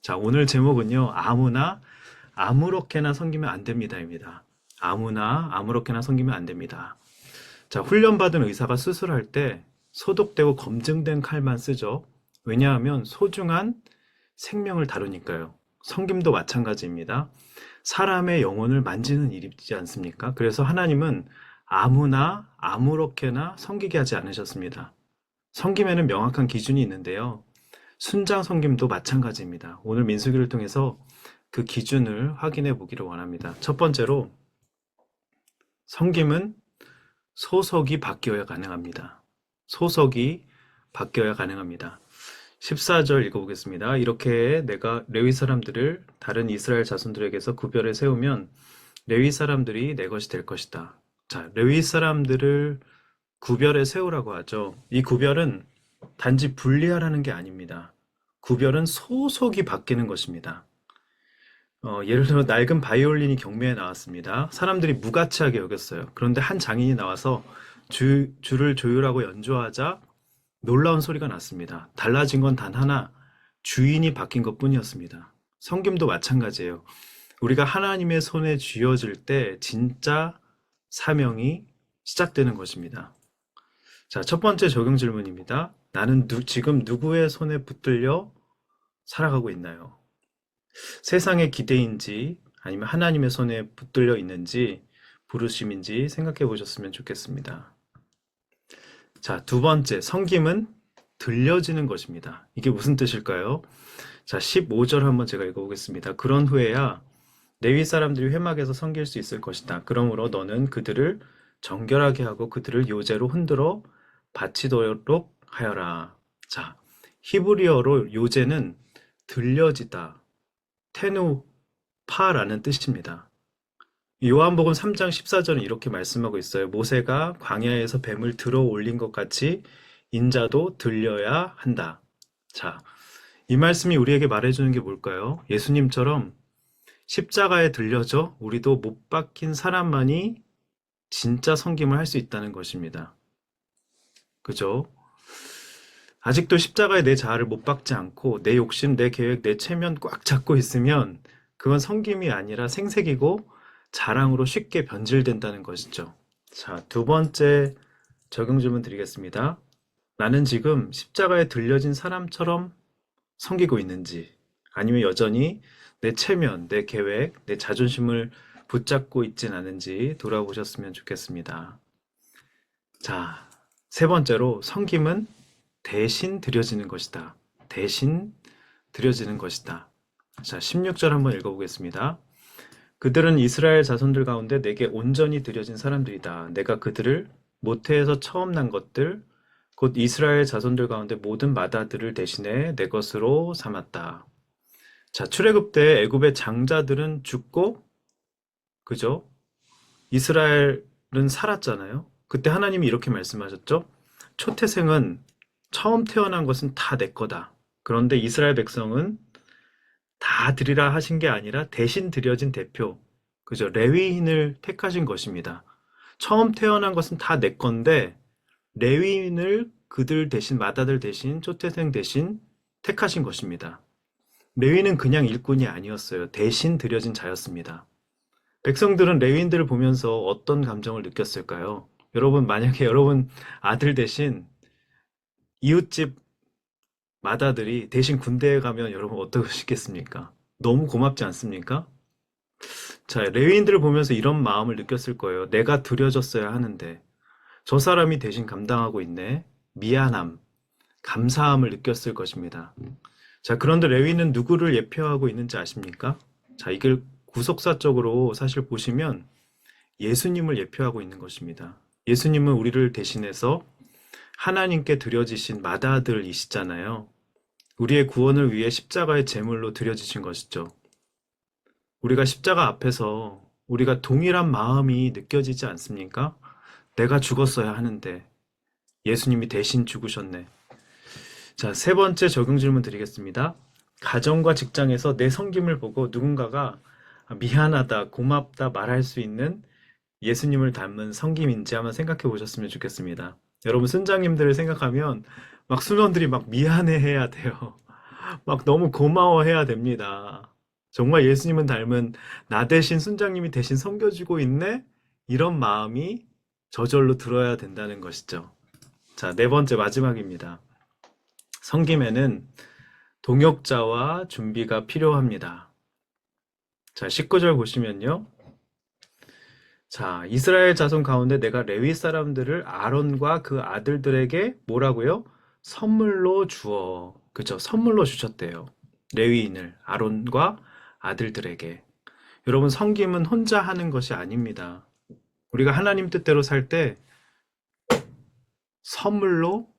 자, 오늘 제목은요, 아무나 아무렇게나 섬기면 안 됩니다입니다. 아무나 아무렇게나 섬기면 안 됩니다. 자, 훈련받은 의사가 수술할 때 소독되고 검증된 칼만 쓰죠. 왜냐하면 소중한 생명을 다루니까요. 섬김도 마찬가지입니다. 사람의 영혼을 만지는 일이지 않습니까? 그래서 하나님은 아무나 아무렇게나 섬기게 하지 않으셨습니다. 섬김에는 명확한 기준이 있는데요. 순장 섬김도 마찬가지입니다. 오늘 민수기를 통해서 그 기준을 확인해 보기를 원합니다. 첫 번째로 섬김은 소속이 바뀌어야 가능합니다. 소속이 바뀌어야 가능합니다. 14절 읽어보겠습니다. 이렇게 내가 레위 사람들을 다른 이스라엘 자손들에게서 구별해 세우면 레위 사람들이 내 것이 될 것이다. 자, 레위 사람들을 구별해 세우라고 하죠. 이 구별은 단지 분리하라는 게 아닙니다. 구별은 소속이 바뀌는 것입니다. 예를 들어 낡은 바이올린이 경매에 나왔습니다. 사람들이 무가치하게 여겼어요. 그런데 한 장인이 나와서 줄을 조율하고 연주하자 놀라운 소리가 났습니다. 달라진 건 단 하나, 주인이 바뀐 것뿐이었습니다. 성김도 마찬가지예요. 우리가 하나님의 손에 쥐어질 때 진짜 사명이 시작되는 것입니다. 자, 첫 번째 적용 질문입니다. 나는 지금 누구의 손에 붙들려 살아가고 있나요? 세상의 기대인지 아니면 하나님의 손에 붙들려 있는지 부르심인지 생각해 보셨으면 좋겠습니다. 자, 두 번째, 섬김은 들려지는 것입니다. 이게 무슨 뜻일까요? 자, 15절 한번 제가 읽어보겠습니다. 그런 후에야 레위 사람들이 회막에서 섬길 수 있을 것이다. 그러므로 너는 그들을 정결하게 하고 그들을 요제로 흔들어 바치도록 하여라. 자, 히브리어로 요제는 들려지다, 테누파라는 뜻입니다. 요한복음 3장 14절은 이렇게 말씀하고 있어요. 모세가 광야에서 뱀을 들어 올린 것 같이 인자도 들려야 한다. 자, 이 말씀이 우리에게 말해주는 게 뭘까요? 예수님처럼 십자가에 들려져 우리도 못 박힌 사람만이 진짜 섬김을 할 수 있다는 것입니다. 그죠? 아직도 십자가에 내 자아를 못 박지 않고 내 욕심, 내 계획, 내 체면 꽉 잡고 있으면 그건 섬김이 아니라 생색이고 자랑으로 쉽게 변질된다는 것이죠. 자, 두 번째 적용 질문 드리겠습니다. 나는 지금 십자가에 들려진 사람처럼 섬기고 있는지 아니면 여전히 내 체면, 내 계획, 내 자존심을 붙잡고 있진 않은지 돌아보셨으면 좋겠습니다. 자, 세 번째로 섬김은 대신 드려지는 것이다. 대신 드려지는 것이다. 자, 16절 한번 읽어보겠습니다. 그들은 이스라엘 자손들 가운데 내게 온전히 드려진 사람들이다. 내가 그들을 모태에서 처음 난 것들, 곧 이스라엘 자손들 가운데 모든 맏아들을 대신해 내 것으로 삼았다. 자, 출애굽 때 애굽의 장자들은 죽고, 그죠? 이스라엘은 살았잖아요. 그때 하나님이 이렇게 말씀하셨죠? 초태생은 처음 태어난 것은 다 내 거다. 그런데 이스라엘 백성은 다 드리라 하신 게 아니라 대신 드려진 대표, 그죠? 레위인을 택하신 것입니다. 처음 태어난 것은 다 내 건데 레위인을 그들 대신 맏아들 대신 초태생 대신 택하신 것입니다. 레위는 그냥 일꾼이 아니었어요. 대신 드려진 자였습니다. 백성들은 레위인들을 보면서 어떤 감정을 느꼈을까요? 여러분, 만약에 여러분 아들 대신 이웃집 맏아들이 대신 군대에 가면 여러분 어떠시겠습니까? 너무 고맙지 않습니까? 자, 레위인들을 보면서 이런 마음을 느꼈을 거예요. 내가 드려졌어야 하는데 저 사람이 대신 감당하고 있네. 미안함, 감사함을 느꼈을 것입니다. 자, 그런데 레위는 누구를 예표하고 있는지 아십니까? 자, 이걸 구속사적으로 사실 보시면 예수님을 예표하고 있는 것입니다. 예수님은 우리를 대신해서 하나님께 드려지신 맏아들이시잖아요. 우리의 구원을 위해 십자가의 제물로 드려지신 것이죠. 우리가 십자가 앞에서 우리가 동일한 마음이 느껴지지 않습니까? 내가 죽었어야 하는데 예수님이 대신 죽으셨네. 자, 세 번째 적용 질문 드리겠습니다. 가정과 직장에서 내 섬김을 보고 누군가가 미안하다, 고맙다 말할 수 있는 예수님을 닮은 섬김인지 한번 생각해 보셨으면 좋겠습니다. 여러분, 순장님들을 생각하면 막 순원들이 막 미안해 해야 돼요. 막 너무 고마워해야 됩니다. 정말 예수님은 닮은 나 대신 순장님이 대신 섬겨주고 있네? 이런 마음이 저절로 들어야 된다는 것이죠. 자, 네 번째 마지막입니다. 섬김에는 동역자와 준비가 필요합니다. 자, 19절 보시면요. 자, 이스라엘 자손 가운데 내가 레위 사람들을 아론과 그 아들들에게 뭐라고요? 선물로 주어. 그죠? 선물로 주셨대요. 레위인을 아론과 아들들에게. 여러분, 섬김은 혼자 하는 것이 아닙니다. 우리가 하나님 뜻대로 살 때 선물로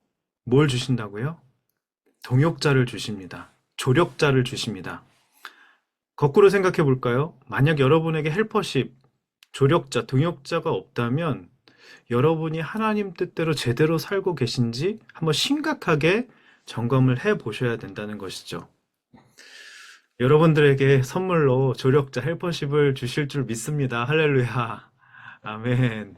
뭘 주신다고요? 동역자를 주십니다. 조력자를 주십니다. 거꾸로 생각해 볼까요? 만약 여러분에게 헬퍼십, 조력자, 동역자가 없다면 여러분이 하나님 뜻대로 제대로 살고 계신지 한번 심각하게 점검을 해 보셔야 된다는 것이죠. 여러분들에게 선물로 조력자, 헬퍼십을 주실 줄 믿습니다. 할렐루야. 아멘.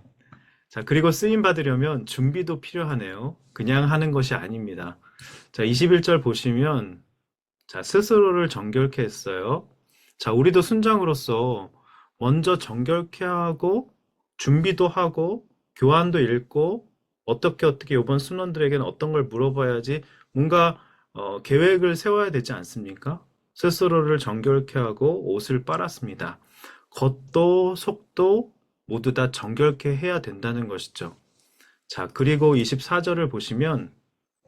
자, 그리고 쓰임 받으려면 준비도 필요하네요. 그냥 하는 것이 아닙니다. 자, 21절 보시면 자, 스스로를 정결케 했어요. 자, 우리도 순장으로서 먼저 정결케 하고 준비도 하고 교환도 읽고 어떻게 이번 순원들에게는 어떤 걸 물어봐야지 뭔가 계획을 세워야 되지 않습니까? 스스로를 정결케 하고 옷을 빨았습니다. 겉도 속도 모두 다 정결케 해야 된다는 것이죠. 자, 그리고 24절을 보시면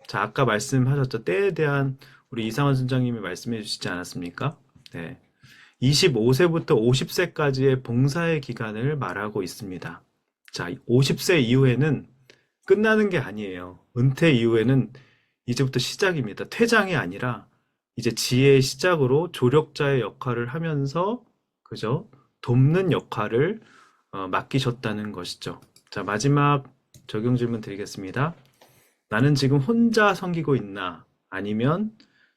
자, 아까 말씀하셨죠. 때에 대한 우리 이상원 순장님이 말씀해 주시지 않았습니까? 네. 25세부터 50세까지의 봉사의 기간을 말하고 있습니다. 자, 50세 이후에는 끝나는 게 아니에요. 은퇴 이후에는 이제부터 시작입니다. 퇴장이 아니라 이제 지혜의 시작으로 조력자의 역할을 하면서 그죠? 돕는 역할을 맡기셨다는 것이죠. 자, 마지막 적용 질문 드리겠습니다. 나는 지금 혼자 섬기고 있나? 아니면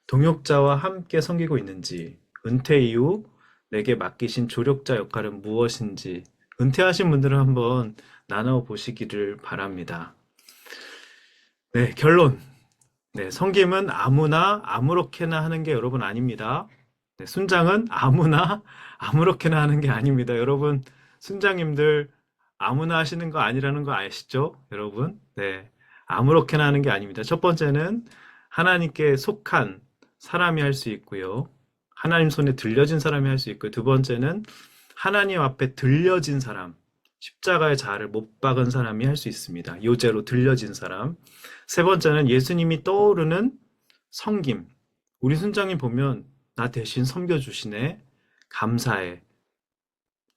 동역자와 함께 섬기고 있는지, 은퇴 이후 내게 맡기신 조력자 역할은 무엇인지, 은퇴하신 분들은 한번 나눠 보시기를 바랍니다. 네, 결론. 네, 섬김은 아무나 아무렇게나 하는 게 여러분 아닙니다. 네, 순장은 아무나 아무렇게나 하는 게 아닙니다. 여러분, 순장님들 아무나 하시는 거 아니라는 거 아시죠? 여러분, 네, 아무렇게나 하는 게 아닙니다. 첫 번째는 하나님께 속한 사람이 할 수 있고요. 하나님 손에 들려진 사람이 할 수 있고요. 두 번째는 하나님 앞에 들려진 사람, 십자가의 자를 못 박은 사람이 할 수 있습니다. 요제로 들려진 사람. 세 번째는 예수님이 떠오르는 섬김. 우리 순장님 보면 나 대신 섬겨주시네. 감사해.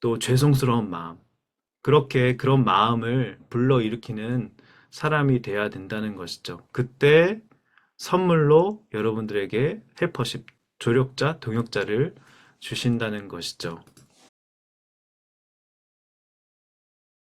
또 죄송스러운 마음. 그렇게 그런 마음을 불러일으키는 사람이 돼야 된다는 것이죠. 그때 선물로 여러분들에게 헬퍼십, 조력자, 동역자를 주신다는 것이죠.